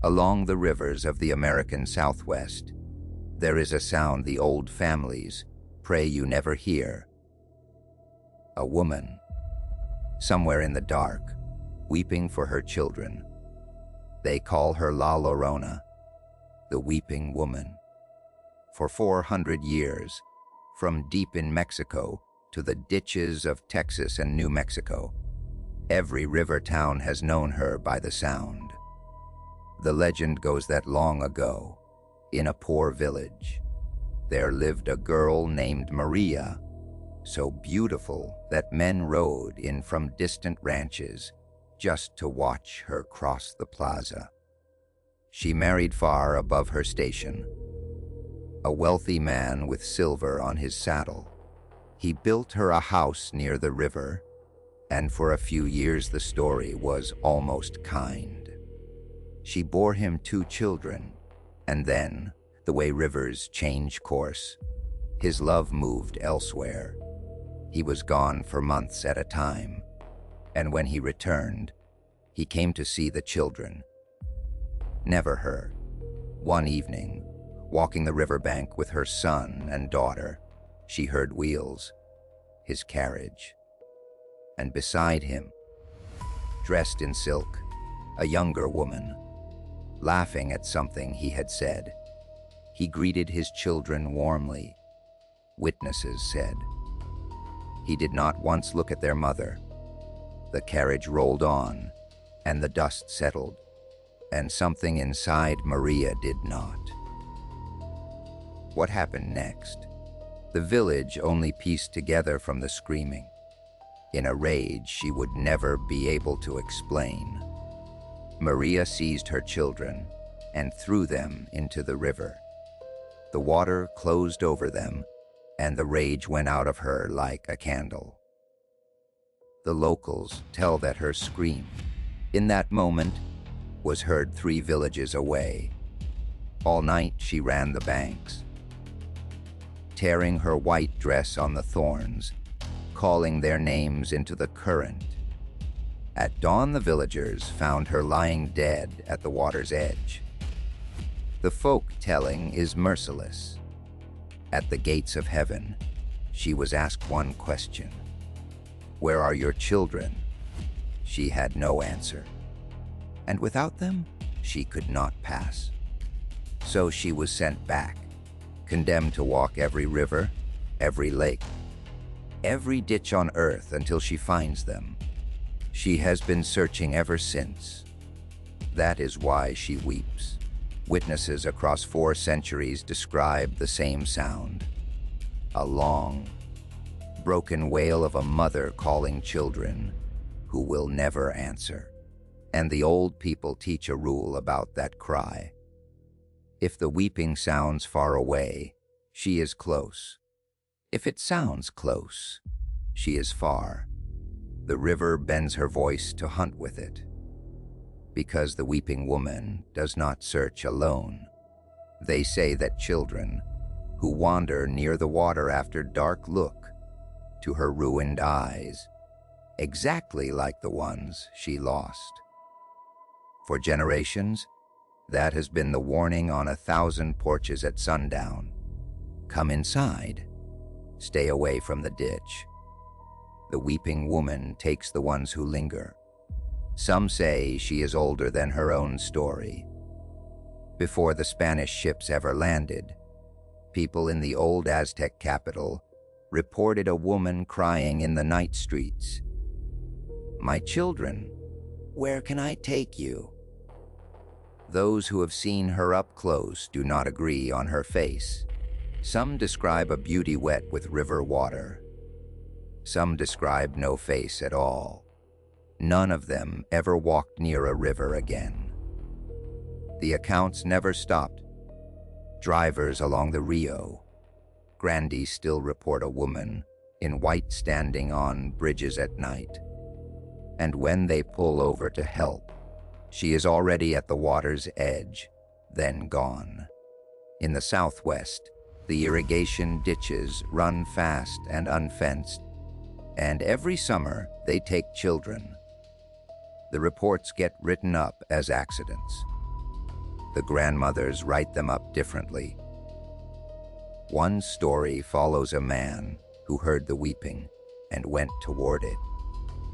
Along the rivers of the American Southwest, there is a sound the old families pray you never hear. A woman, somewhere in the dark, weeping for her children. They call her La Llorona, the Weeping Woman. For 400 years, from deep in Mexico to the ditches of Texas and New Mexico, every river town has known her by the sound. The legend goes that long ago, in a poor village, there lived a girl named Maria, so beautiful that men rode in from distant ranches just to watch her cross the plaza. She married far above her station, a wealthy man with silver on his saddle. He built her a house near the river, and for a few years the story was almost kind. She bore him 2 children, and then, the way rivers change course, his love moved elsewhere. He was gone for months at a time, and when he returned, he came to see the children. Never her. One evening, walking the riverbank with her son and daughter, she heard wheels, his carriage, and beside him, dressed in silk, a younger woman, laughing at something he had said. He greeted his children warmly, witnesses said. He did not once look at their mother. The carriage rolled on, and the dust settled, and something inside Maria did not. What happened next? The village only pieced together from the screaming. In a rage she would never be able to explain, Maria seized her children and threw them into the river. The water closed over them, and the rage went out of her like a candle. The locals tell that her scream, in that moment, was heard 3 villages away. All night she ran the banks, tearing her white dress on the thorns, calling their names into the current. At dawn, the villagers found her lying dead at the water's edge. The folk telling is merciless. At the gates of heaven, she was asked one question: "Where are your children?" She had no answer, and without them, she could not pass. So she was sent back, condemned to walk every river, every lake, every ditch on earth until she finds them. She has been searching ever since. That is why she weeps. Witnesses across 4 centuries describe the same sound. A long, broken wail of a mother calling children who will never answer. And the old people teach a rule about that cry. If the weeping sounds far away, she is close. If it sounds close, she is far. The river bends her voice to hunt with it. Because the weeping woman does not search alone. They say that children who wander near the water after dark look to her ruined eyes, exactly like the ones she lost. For generations, that has been the warning on 1,000 porches at sundown. Come inside. Stay away from the ditch. The weeping woman takes the ones who linger. Some say she is older than her own story. Before the Spanish ships ever landed, people in the old Aztec capital reported a woman crying in the night streets. "My children, where can I take you?" Those who have seen her up close do not agree on her face. Some describe a beauty wet with river water. Some describe no face at all. None of them ever walked near a river again. The accounts never stopped. Drivers along the Rio Grande still report a woman in white standing on bridges at night. And when they pull over to help, she is already at the water's edge, then gone. In the Southwest, the irrigation ditches run fast and unfenced, and every summer they take children. The reports get written up as accidents. The grandmothers write them up differently. One story follows a man who heard the weeping and went toward it.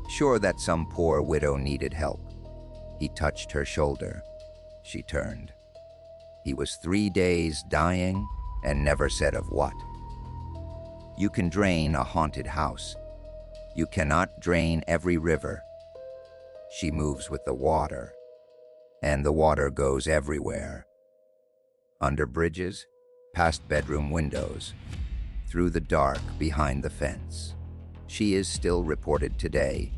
Sure that some poor widow needed help, he touched her shoulder. She turned. He was 3 days dying and never said of what. You can drain a haunted house. You cannot drain every river. She moves with the water, and the water goes everywhere. Under bridges, past bedroom windows, through the dark behind the fence. She is still reported today.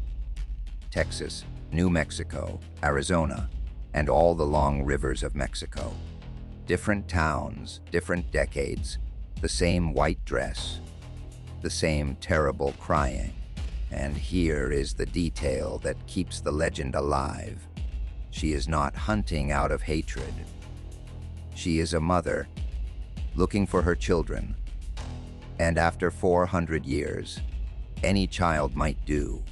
Texas, New Mexico, Arizona, and all the long rivers of Mexico. Different towns, different decades, the same white dress, the same terrible crying. And here is the detail that keeps the legend alive. She is not hunting out of hatred. She is a mother, looking for her children. And after 400 years, any child might do.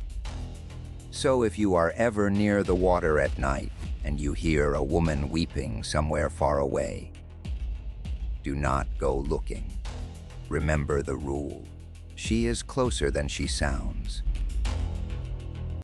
So if you are ever near the water at night and you hear a woman weeping somewhere far away, do not go looking. Remember the rule. She is closer than she sounds.